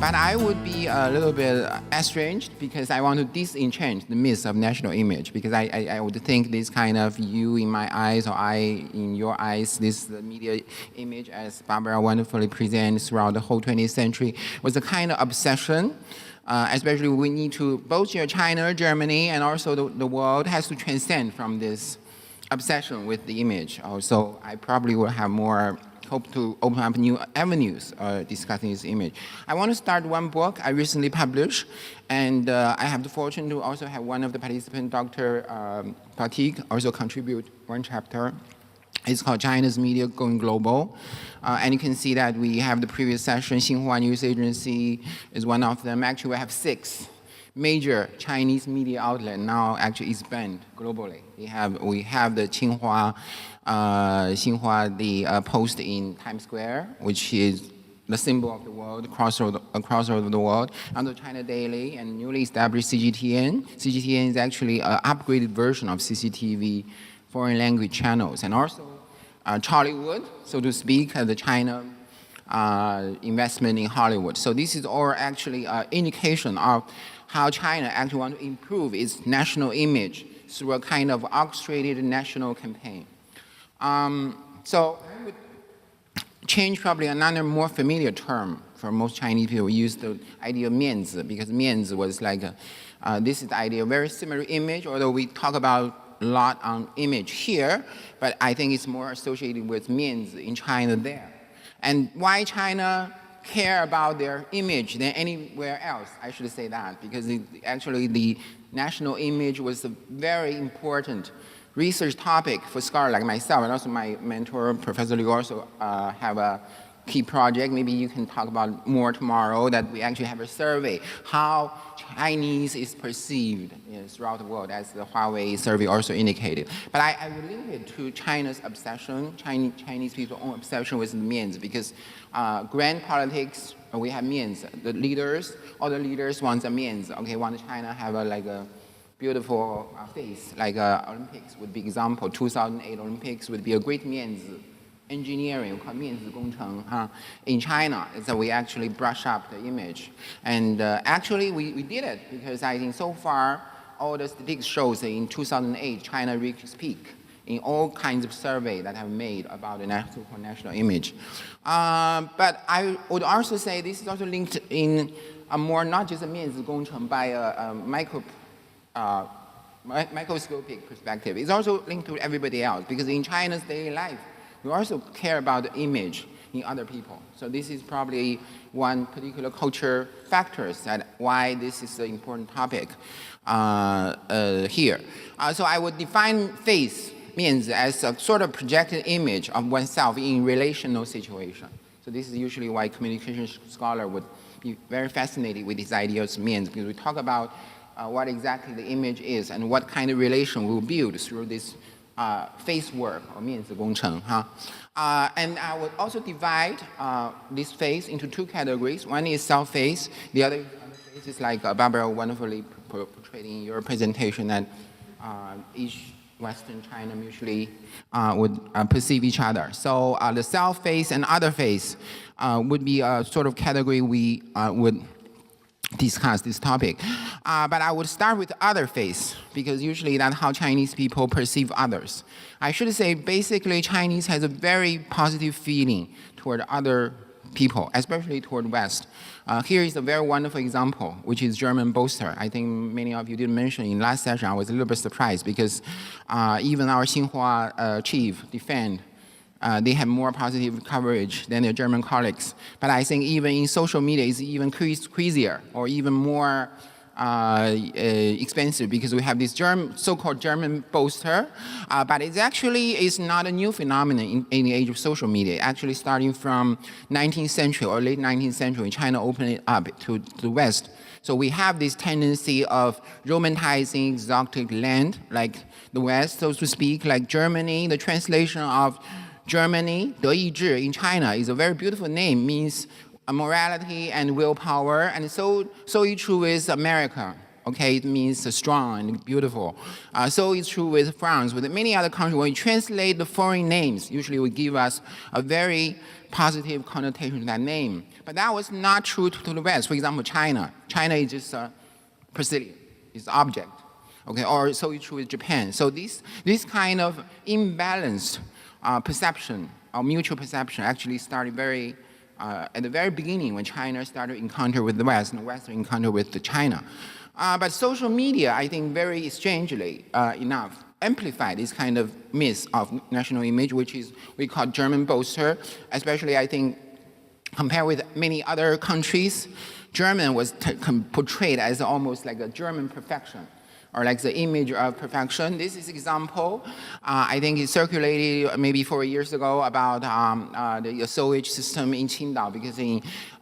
But I would be a little bit estranged because I want to disenchant the myth of national image, because I would think this kind of you in my eyes or I in your eyes, this media image, as Barbara wonderfully presents throughout the whole 20th century, was a kind of obsession. Especially we need to, both China, Germany, and also the world has to transcend from this obsession with the image. Also, I probably will have more hope to open up new avenues discussing this image. I want to start one book I recently published, and I have the fortune to also have one of the participants, Dr. Patik, also contribute one chapter. It's called China's Media Going Global. And you can see that we have the previous session, Tsinghua News Agency is one of them. Actually, we have 6 major Chinese media outlets now actually expand globally. We have the Tsinghua, the Post in Times Square, which is the symbol of the world, crossroad of the world, and the China Daily, and newly established CGTN. CGTN is actually an upgraded version of CCTV foreign language channels, and also Hollywood, so to speak, the China investment in Hollywood. So this is all actually an indication of how China actually wants to improve its national image through a kind of orchestrated national campaign. So I would change probably another more familiar term for most Chinese people. We use the idea of mianzi, because mianzi was like, this is the idea, very similar image, although we talk about a lot on image here, but I think it's more associated with mianzi in China there. And why China care about their image than anywhere else, I should say that, because actually the national image was a very important research topic for scholars like myself, and also my mentor, Professor Liu, also have a key project. Maybe you can talk about more tomorrow, that we actually have a survey, how Chinese is perceived throughout the world, as the Huawei survey also indicated. But I would link it to China's obsession, Chinese people's own obsession with the mianzi, because grand politics, we have mianzi. The leaders, all the leaders want a mianzi. Okay, want China have a beautiful face, like Olympics would be example. 2008 Olympics would be a great mianzi. Engineering, we call 面子工程, in China, so we actually brush up the image. And actually, we did it, because I think so far, all the statistics shows that in 2008, China reached its peak in all kinds of surveys that have made about the national image. But I would also say this is also linked in a more, not just a 面子工程, by a microscopic perspective. It's also linked to everybody else, because in China's daily life, we also care about the image in other people. So this is probably one particular culture factors that why this is an important topic here. So I would define face means as a sort of projected image of oneself in relational situation. So this is usually why communication scholar would be very fascinated with these ideas means, because we talk about what exactly the image is and what kind of relation we'll build through this face work, or 面子工程, and I would also divide this face into 2 categories. One is self face, the other face is like Barbara wonderfully portrayed in your presentation, that each Western China mutually would perceive each other. So the self face and other face would be a sort of category we would discuss this topic. But I would start with other face, because usually that's how Chinese people perceive others. I should say basically Chinese has a very positive feeling toward other people, especially toward West. Here is a very wonderful example, which is German boaster. I think many of you did mention in last session. I was a little bit surprised, because even our Tsinghua chief defend they have more positive coverage than their German colleagues. But I think even in social media, it's even crazier, or even more expensive, because we have this so-called German boaster. But it actually is not a new phenomenon in the age of social media. Actually, starting from 19th century or late 19th century, China opened it up to the West. So we have this tendency of romanticizing exotic land, like the West, so to speak, like Germany. The translation of Germany, 德意志 in China, is a very beautiful name, means morality and willpower, and so it's true with America. Okay, it means strong and beautiful. So it's true with France, with many other countries. When we translate the foreign names, usually will give us a very positive connotation to that name. But that was not true to the West. For example, China. China is just a Brazilian, it's object. Okay, or so it's true with Japan. So this kind of imbalanced perception, or mutual perception, actually started at the very beginning when China started encounter with the West and the West encounter with China. But social media, I think, very strangely enough, amplified this kind of myth of national image, which is we call German boaster. Especially, I think, compared with many other countries, German was portrayed as almost like a German perfection, or like the image of perfection. This is example, I think it circulated maybe 4 years ago about the sewage system in Qingdao, because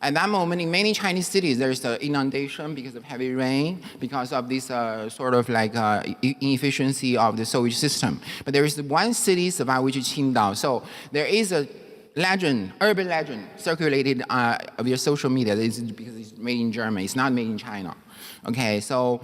at that moment in many Chinese cities there's an inundation because of heavy rain, because of this sort of like inefficiency of the sewage system. But there is one city survived, which is Qingdao. So there is a legend, urban legend, circulated via social media because it's made in Germany. It's not made in China. Okay, so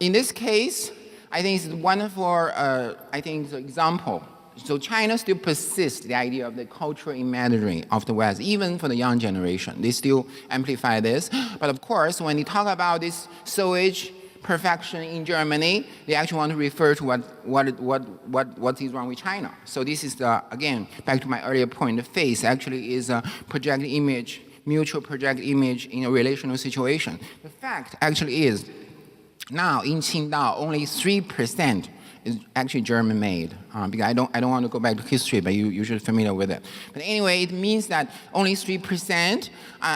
in this case, I think it's wonderful. I think the example. So China still persists the idea of the cultural imagery of the West, even for the young generation. They still amplify this. But of course, when they talk about this sewage perfection in Germany, they actually want to refer to what is wrong with China. So this is again back to my earlier point. The face actually is a projected image, mutual project image in a relational situation. The fact actually is now in Qingdao only 3% is actually German made. Because I don't want to go back to history, but you should be familiar with it. But anyway, it means that only 3%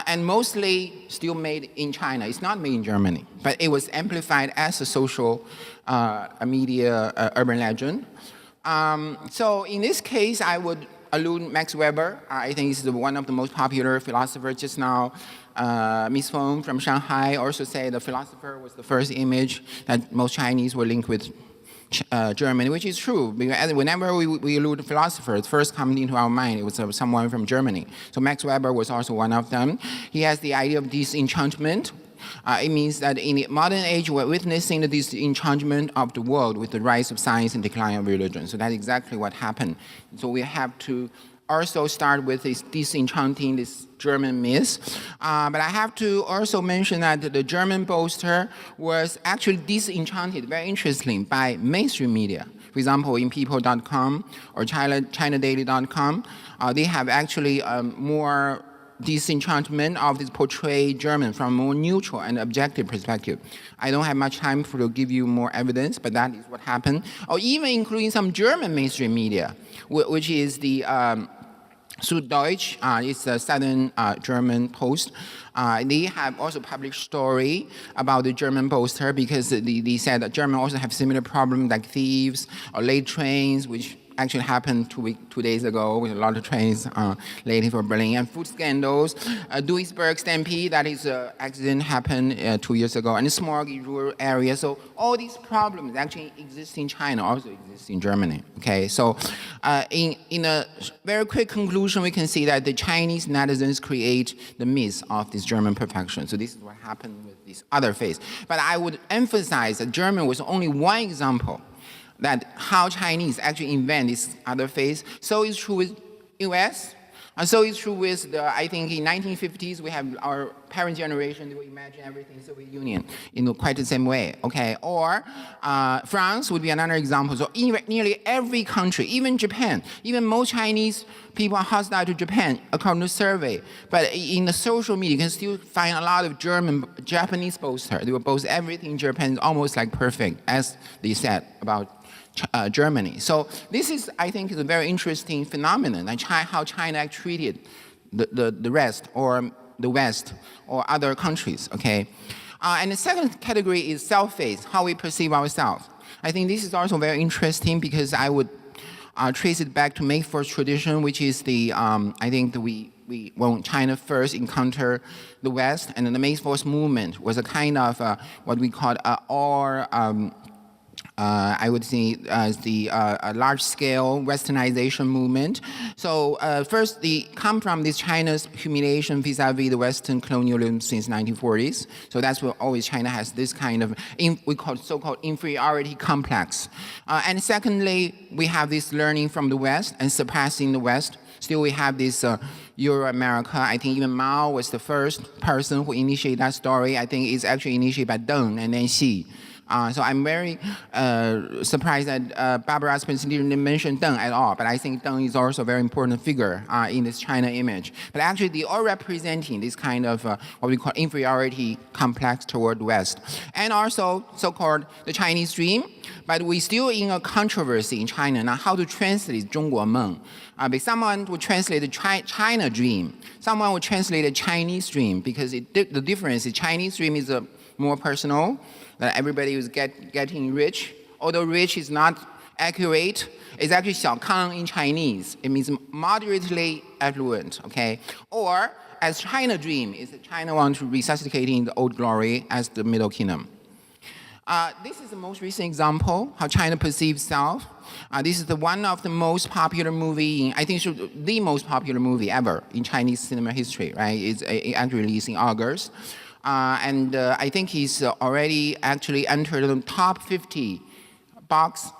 and mostly still made in China. It's not made in Germany, but it was amplified as a social media urban legend. So in this case, I would allude Max Weber. I think he's one of the most popular philosophers just now. Miss Feng from Shanghai also said the philosopher was the first image that most Chinese were linked with Germany, which is true. Because whenever we allude philosophers, first coming into our mind, it was someone from Germany. So Max Weber was also one of them. He has the idea of disenchantment. It means that in the modern age, we're witnessing the disenchantment of the world with the rise of science and decline of religion. So that's exactly what happened. So we have to also start with this disenchanting, this German myth. But I have to also mention that the German boaster was actually disenchanted, very interesting, by mainstream media. For example, in people.com or ChinaDaily.com, they have actually more disenchantment of this portrayed German from a more neutral and objective perspective. I don't have much time to give you more evidence, but that is what happened. Or even including some German mainstream media, which is the Süddeutsche, it's a southern German post. They have also published story about the German boaster because they said that Germans also have similar problems like thieves or late trains, which actually happened 2 days ago with a lot of trains late for Berlin, and food scandals. Duisburg stampede, that is accident happened 2 years ago, and smog in rural areas. So all these problems actually exist in China, also exist in Germany. Okay, so in a very quick conclusion, we can see that the Chinese netizens create the myth of this German perfection. So this is what happened with this other phase. But I would emphasize that German was only one example that how Chinese actually invent this other phase. So it's true with US, and so it's true with I think in 1950s, we have our parent generation, they will imagine everything Soviet Union in quite the same way, okay? Or France would be another example. So in nearly every country, even Japan, even most Chinese people are hostile to Japan, according to survey. But in the social media, you can still find a lot of Japanese posters. They will post everything in Japan is almost like perfect, as they said about Germany. So this is, I think, is a very interesting phenomenon, like how China treated the rest or the West or other countries, okay? And the second category is self-face, how we perceive ourselves. I think this is also very interesting because I would trace it back to May 1st tradition, which is the, I think that when China first encountered the West, and then the May 1st movement was a kind of what we call I would say as the large-scale westernization movement. So first, they come from this China's humiliation vis-a-vis the Western colonialism since 1940s. So that's where always China has this kind of, we call it so-called inferiority complex. And secondly, we have this learning from the West and surpassing the West. Still, we have this Euro-America. I think even Mao was the first person who initiated that story. I think it's actually initiated by Deng and then Xi. So I'm very surprised that Barbara Aspenson didn't mention Deng at all, but I think Deng is also a very important figure in this China image. But actually, they are representing this kind of what we call inferiority complex toward the West. And also, so-called the Chinese dream, but we're still in a controversy in China now how to translate 中国梦. But someone would translate the China dream. Someone would translate the Chinese dream because the difference is Chinese dream is more personal, that everybody is getting rich. Although rich is not accurate, it's actually 小康 in Chinese. It means moderately affluent, okay? Or as China dream is that China wants to resuscitating the old glory as the Middle Kingdom. This is the most recent example how China perceives self. This is one of the most popular movie, I think the most popular movie ever in Chinese cinema history, right? It's actually released in August. And I think he's already actually entered the top 50 box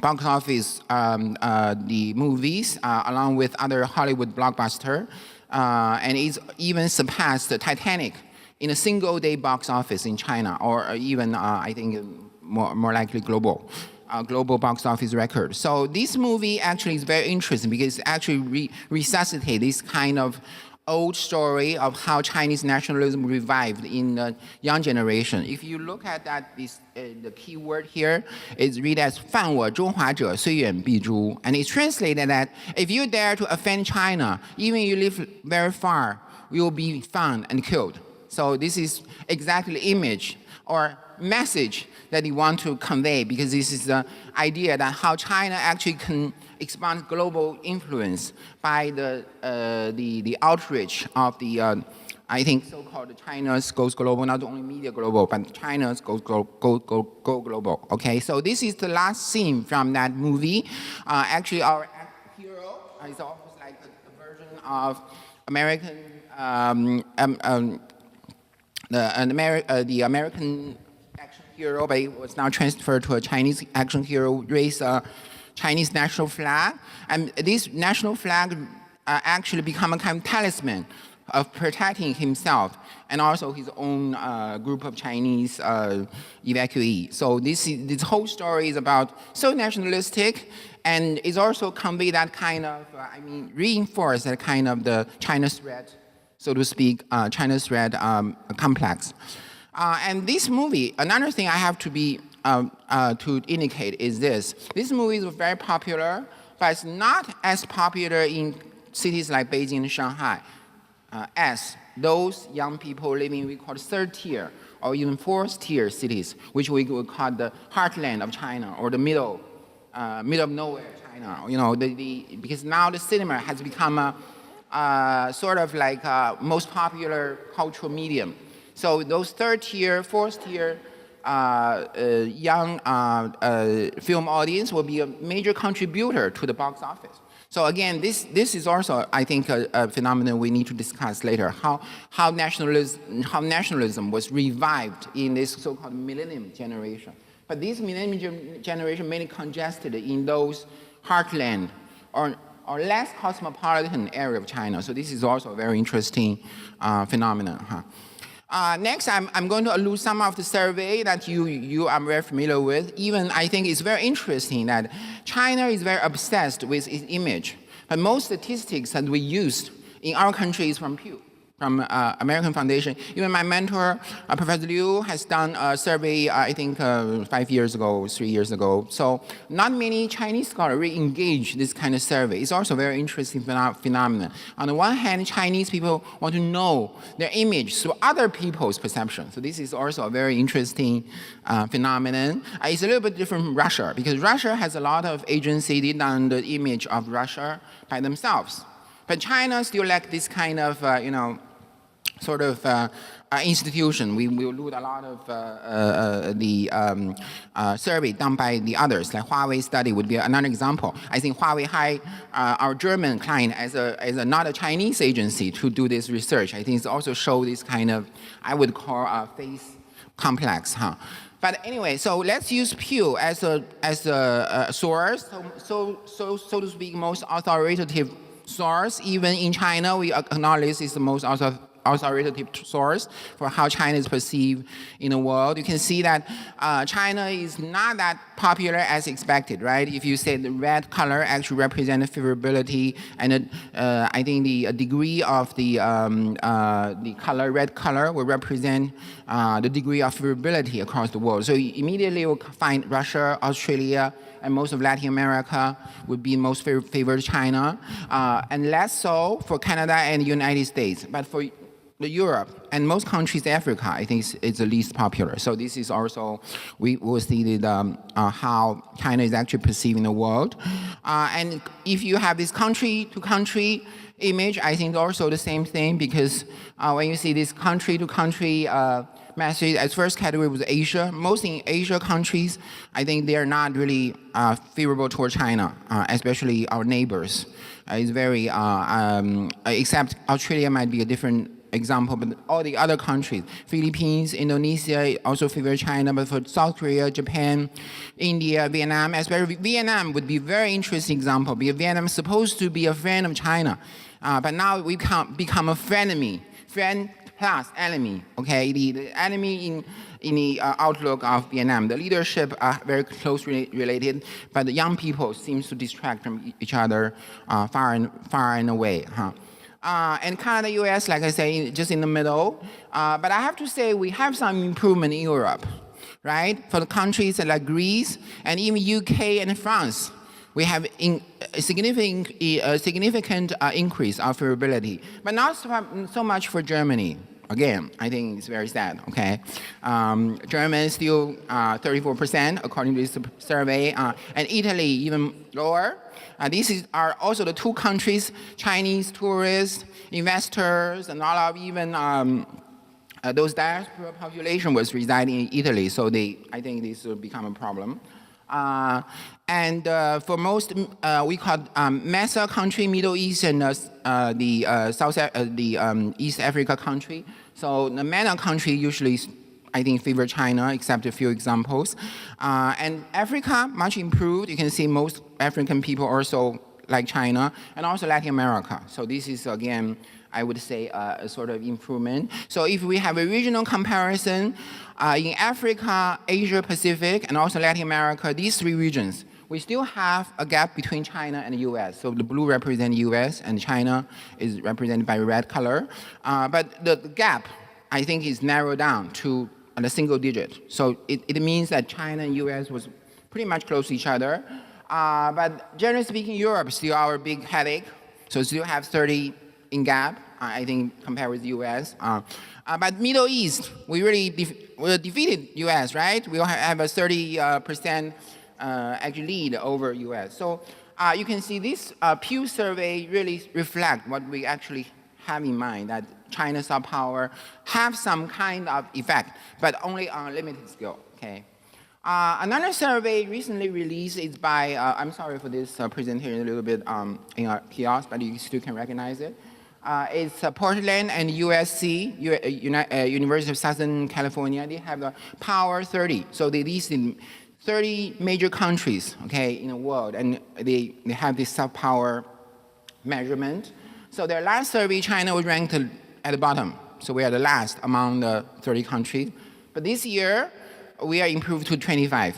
office the movies along with other Hollywood blockbuster, and it's even surpassed the Titanic in a single day box office in China, or even I think more likely global box office record. So this movie actually is very interesting because it actually resuscitates this kind of old story of how Chinese nationalism revived in the young generation. If you look at that, the key word here is read as 犯我中华者虽远必诛, and it's translated that if you dare to offend China, even you live very far, you will be found and killed. So this is exactly the image or message that you want to convey, because this is the idea that how China actually can expand global influence by the outreach of the I think so-called China's goes global, not only media global, but China's go global. Okay, so this is the last scene from that movie. Actually, our hero is almost like a version of American the American action hero, but it was now transferred to a Chinese action hero, raised a Chinese national flag. And this national flag actually become a kind of talisman of protecting himself and also his own group of Chinese evacuees. So this whole story is about so nationalistic, and is also convey that kind of, reinforce that kind of the China threat, so to speak, China's threat complex. And this movie, another thing I have to be to indicate is this. This movie is very popular, but it's not as popular in cities like Beijing and Shanghai as those young people living, we call third tier or even fourth tier cities, which we would call the heartland of China or the middle of nowhere China. You know, because now the cinema has become a sort of like most popular cultural medium. So those third tier, fourth tier young film audience will be a major contributor to the box office. So again, this is also, I think, a phenomenon we need to discuss later. How nationalism was revived in this so-called millennium generation. But this millennium generation mainly congested in those heartland or less cosmopolitan area of China. So this is also a very interesting phenomenon. Next, I'm going to allude some of the survey that you are very familiar with. Even I think it's very interesting that China is very obsessed with its image. But most statistics that we used in our country is from Pew, from American Foundation. Even my mentor, Professor Liu, has done a survey, I think 5 years ago, 3 years ago. So not many Chinese scholars really engage this kind of survey. It's also a very interesting phenomenon. On the one hand, Chinese people want to know their image through other people's perception. So this is also a very interesting phenomenon. It's a little bit different from Russia, because Russia has a lot of agency on the image of Russia by themselves. But China still lacks this kind of, sort of institution. We will do a lot of the survey done by the others, like Huawei study would be another example. I think Huawei hired our German client as not a Chinese agency to do this research. I think it also shows this kind of, I would call a face complex. But anyway, so let's use Pew as a source, so to speak, most authoritative source. Even in China, we acknowledge it's the most authoritative source for how China is perceived in the world. You can see that China is not that popular as expected, right? If you say the red color actually represents favorability, and I think the degree of the color, red color, will represent the degree of favorability across the world. So you immediately will find Russia, Australia, and most of Latin America would be most favored China, and less so for Canada and the United States. But for Europe and most countries, Africa, I think it's the least popular. So this is also, we will see how China is actually perceived in the world. And if you have this country-to-country image, I think also the same thing, because when you see this country-to-country message, as first category was Asia. Most in Asia countries, I think they are not really favorable toward China, especially our neighbors. It's very, except Australia might be a different example, but all the other countries, Philippines, Indonesia, also favor China, but for South Korea, Japan, India, Vietnam, especially Vietnam would be a very interesting example, because Vietnam is supposed to be a friend of China, but now we can't become a frenemy, friend plus enemy, okay? The enemy in the outlook of Vietnam. The leadership are very closely related, but the young people seems to distract from each other far and away, huh? And Canada, US, like I say, just in the middle. But I have to say we have some improvement in Europe, right? For the countries like Greece and even UK and France, we have a significant increase of favorability, but not so much for Germany. Again, I think it's very sad, okay? Germany still 34% according to this survey, and Italy even lower. These are also the two countries, Chinese tourists, investors, and all of even those diaspora population was residing in Italy, so I think this will become a problem. And for most, we call MESA country, Middle East, and East Africa country. So the MENA country usually, I think, favor China, except a few examples. And Africa, much improved. You can see most African people also like China, and also Latin America. So this is, again, I would say a sort of improvement. So if we have a regional comparison, in Africa, Asia Pacific, and also Latin America, these three regions, we still have a gap between China and the US. So the blue represents US, and China is represented by red color. But the gap, I think, is narrowed down to a single digit. So it means that China and US was pretty much close to each other. But generally speaking, Europe is still our big headache. So still have 30 in gap, I think, compared with the US. But Middle East, we really defeated US, right? We have a 30% actually lead over US. So you can see this Pew survey really reflect what we actually have in mind, that China's soft power have some kind of effect, but only on a limited scale, okay? Another survey recently released is by, I'm sorry for this presentation a little bit in a kiosk, but you still can recognize it. It's Portland and USC, University of Southern California. They have the Power 30. So they listed 30 major countries, okay, in the world, and they have this soft power measurement. So their last survey, China was ranked at the bottom. So we are the last among the 30 countries. But this year, we are improved to 25.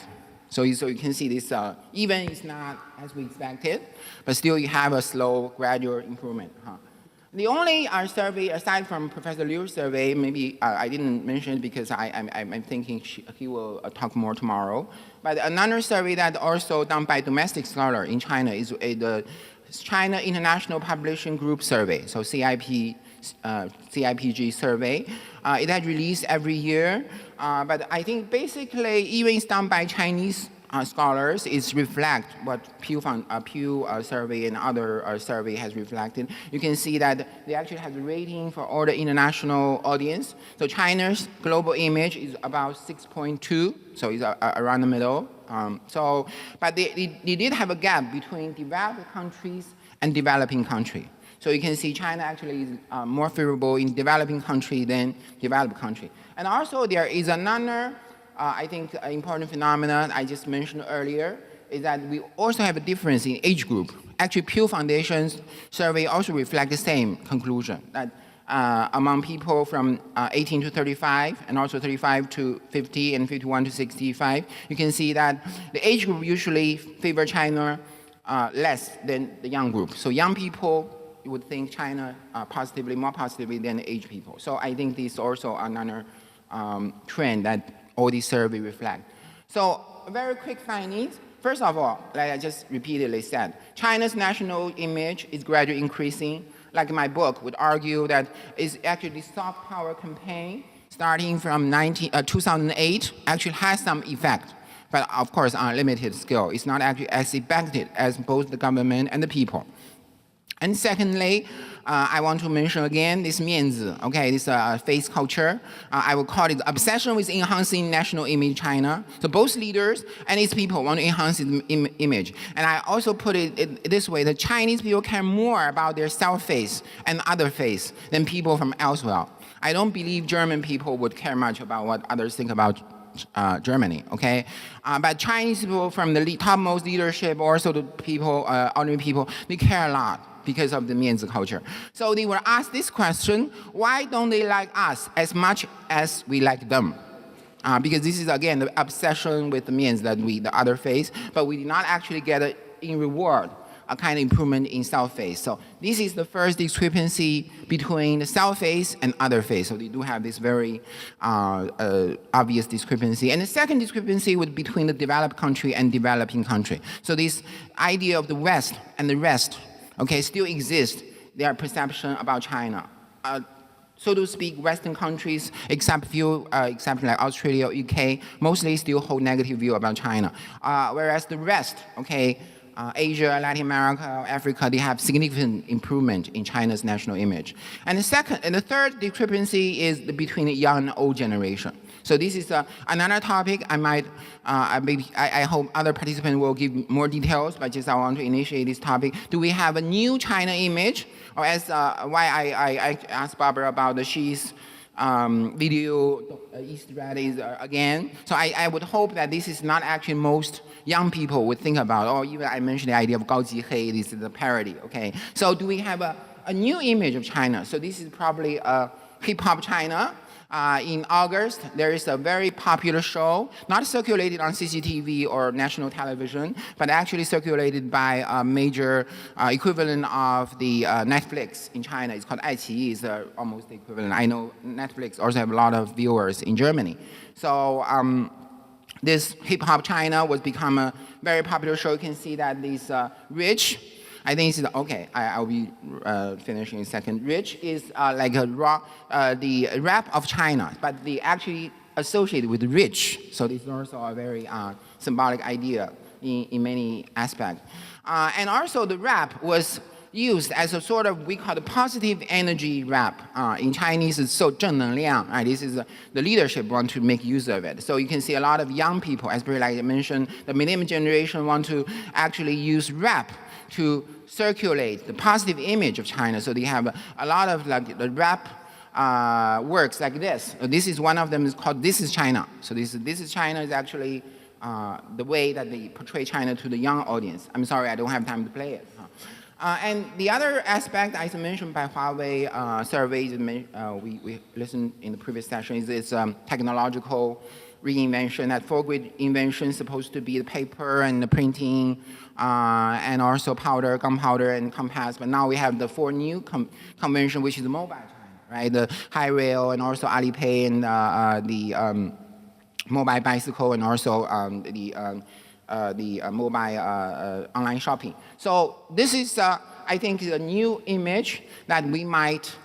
So you can see this, even it's not as we expected, but still you have a slow, gradual improvement. Huh? The only survey, aside from Professor Liu's survey, maybe I didn't mention it because I'm thinking he will talk more tomorrow. But another survey that also done by domestic scholar in China is the China International Publishing Group Survey, so CIPPG Survey. It had released every year, but I think basically even it's done by Chinese scholars, is reflect what Pew survey and other survey has reflected. You can see that they actually have the rating for all the international audience. So China's global image is about 6.2, so it's around the middle. But they did have a gap between developed countries and developing countries. So you can see China actually is more favorable in developing country than developed country. And also there is another, I think, important phenomenon I just mentioned earlier, is that we also have a difference in age group. actually Pew Foundation's survey also reflects the same conclusion, that among people from 18 to 35, and also 35 to 50, and 51 to 65, you can see that the age group usually favor China less than the young group. So young people, you would think China more positively than age people. So I think this is also another trend that all these surveys reflect. So very quick findings. First of all, like I just repeatedly said, China's national image is gradually increasing. Like my book would argue that it's actually the soft power campaign starting from 2008 actually has some effect, but of course on a limited scale. It's not actually as effective as both the government and the people. And secondly, I want to mention again this 面子, okay, this face culture. I would call it obsession with enhancing national image China. So both leaders and its people want to enhance its image. And I also put it this way, the Chinese people care more about their self-face and other face than people from elsewhere. I don't believe German people would care much about what others think about Germany, okay? But Chinese people from the topmost leadership, also the people, ordinary people, they care a lot because of the 面子 culture. So they were asked this question, why don't they like us as much as we like them? Because this is, again, the obsession with the 面子that the other face, but we did not actually get in reward a kind of improvement in self-face. So this is the first discrepancy between the self-face and other face. So they do have this very obvious discrepancy. And the second discrepancy was between the developed country and developing country. So this idea of the West and the rest, okay, still exists, their perception about China. So to speak, Western countries, except few exceptions like Australia or UK, mostly still hold negative view about China. Whereas the rest, okay, Asia, Latin America, Africa, they have significant improvement in China's national image. And the third discrepancy is between the young and old generation. So this is another topic I hope other participants will give more details, but just I want to initiate this topic. Do we have a new China image? Or as why I asked Barbara about the Shi's video East rallies again. So I would hope that this is not actually most young people would think about, or even I mentioned the idea of 高级黑, this is a parody, okay? So do we have a new image of China? So this is probably HipHop China. In August, there is a very popular show, not circulated on CCTV or national television, but actually circulated by a major equivalent of the Netflix in China. It's called 爱奇艺, is almost the equivalent. I know Netflix also have a lot of viewers in Germany. So this HipHop China was become a very popular show. You can see that these rich, I think it's, okay, I'll be finishing in a second. Rich is like the rap of China, but they actually associated with rich. So this is also a very symbolic idea in many aspects. And also the rap was used as a sort of, we call it positive energy rap. In Chinese, it's 正能量. This is the leadership want to make use of it. So you can see a lot of young people, especially like I mentioned, the millennium generation want to actually use rap to circulate the positive image of China. So they have a lot of like the rap works like this. This is one of them is called This is China. So this is China is actually the way that they portray China to the young audience. I'm sorry, I don't have time to play it. And the other aspect, as mentioned by Huawei surveys, we listened in the previous session, is this technological reinvention. That four-grade invention is supposed to be the paper and the printing, and also powder, gunpowder, and compass. But now we have the four new convention, which is the mobile China, right? The high rail and also Alipay and the mobile bicycle and also the mobile online shopping. So this is, I think, a new image that we might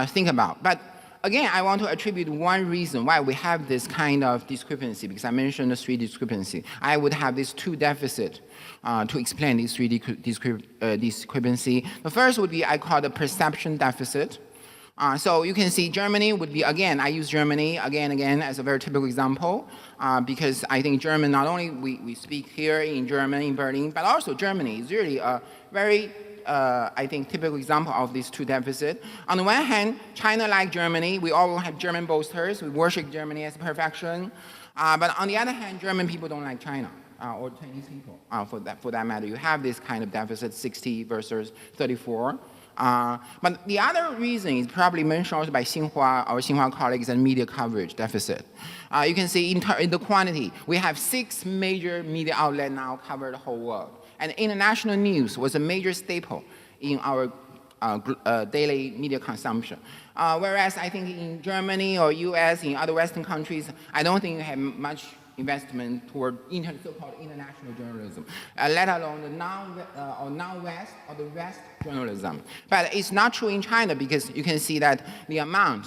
think about. But again, I want to attribute one reason why we have this kind of discrepancy, because I mentioned the three discrepancy. I would have these two deficits to explain these three discrepancy. The first would be, I call the perception deficit. So you can see Germany would be, again, I use Germany again as a very typical example, because I think German, not only we speak here in German, in Berlin, but also Germany is really a very, I think, typical example of these two deficits. On the one hand, China like Germany, we all have German boasters, we worship Germany as perfection. But on the other hand, German people don't like China. or Chinese people, for that matter. You have this kind of deficit, 60 versus 34. But the other reason is probably mentioned also by our Tsinghua colleagues and media coverage deficit. You can see in the quantity, we have 6 major media outlets now cover the whole world. And international news was a major staple in our daily media consumption. Whereas I think in Germany or US, in other Western countries, I don't think you have much investment toward so-called international journalism, let alone the non-West or the West journalism. But it's not true in China because you can see that the amount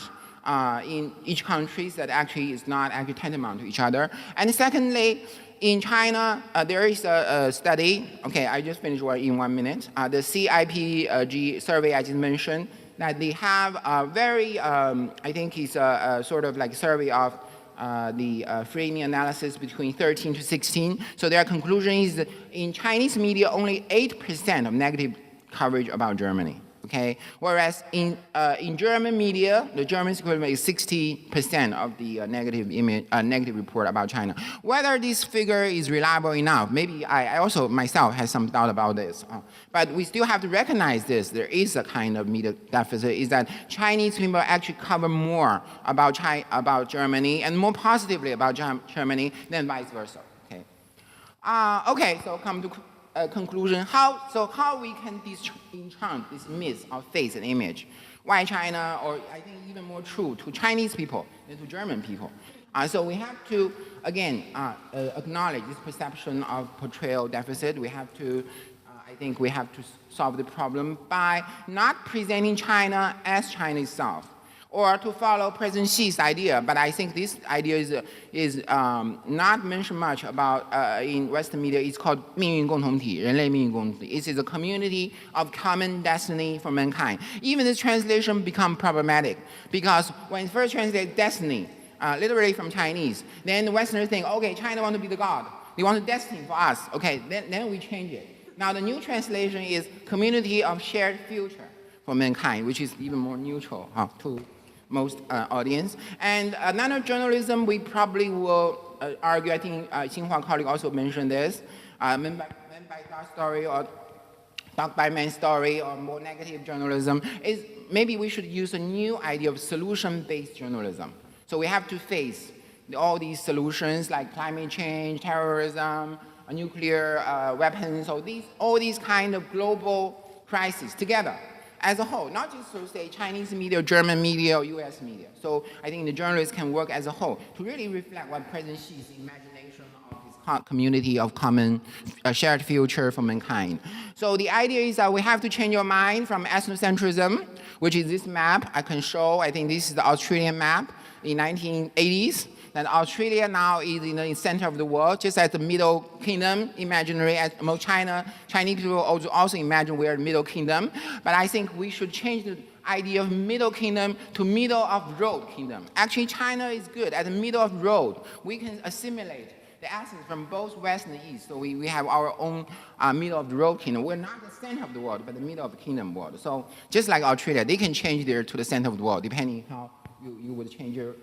in each country that actually is not actually tantamount to each other. And secondly, in China, there is a study, okay, I just finished in 1 minute, the CIPPG survey I just mentioned, that they have a very, I think it's a sort of like survey of the framing analysis between 13 to 16. So their conclusion is that in Chinese media, only 8% of negative coverage about Germany. Okay, whereas in German media, the German equivalent is 60% of the negative report about China. Whether this figure is reliable enough, maybe I also myself have some doubt about this. But we still have to recognize this. There is a kind of media deficit. Is that Chinese people actually cover more about Germany and more positively about Germany than vice versa. Okay. Okay. So come to conclusion, how we can enchant this myth of face and image? Why China, or I think even more true to Chinese people than to German people? So we have to, again, acknowledge this perception of portrayal deficit. We have to, I think we have to solve the problem by not presenting China as China itself, or to follow President Xi's idea, but I think this idea is not mentioned much about in Western media. It's called 命运共同体, 人类命运共同体. It is a community of common destiny for mankind. Even this translation become problematic because when first translated destiny, literally from Chinese, then the Westerners think, okay, China want to be the God. They want a destiny for us. Okay, then we change it. Now the new translation is community of shared future for mankind, which is even more neutral to most audience. And another journalism, we probably will argue, I think Tsinghua colleague also mentioned this, man by God story or dog by man story or more negative journalism, is maybe we should use a new idea of solution-based journalism. So we have to face all these solutions like climate change, terrorism, nuclear weapons, all these kind of global crises together as a whole, not just to say Chinese media, German media, or US media. So I think the journalists can work as a whole to really reflect what President Xi's imagination of his community of common shared future for mankind. So the idea is that we have to change your mind from ethnocentrism, which is this map I can show. I think this is the Australian map in 1980s. That Australia now is in the center of the world, just as the Middle Kingdom, imaginary, as most Chinese people also imagine we're the Middle Kingdom. But I think we should change the idea of Middle Kingdom to middle of road kingdom. Actually, China is good at the middle of road. We can assimilate the essence from both West and East. So we have our own middle of the road kingdom. We're not the center of the world, but the middle of the kingdom world. So just like Australia, they can change there to the center of the world, depending how you would change your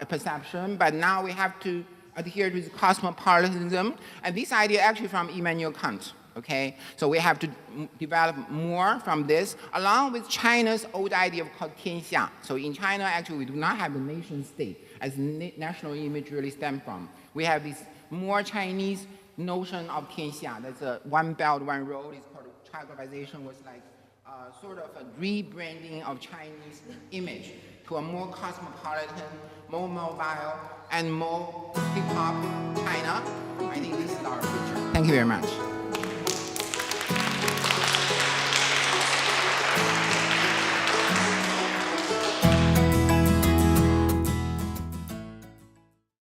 perception, but now we have to adhere to cosmopolitanism, and this idea actually from Immanuel Kant, okay? So we have to develop more from this, along with China's old idea of called tianxia. So in China, actually, we do not have the nation state as national image really stem from. We have this more Chinese notion of tianxia. That's a one belt, one road. It's called Globalization, was like sort of a rebranding of Chinese image to a more cosmopolitan, more mobile, and more hip-hop China. I think this is our future. Thank you very much.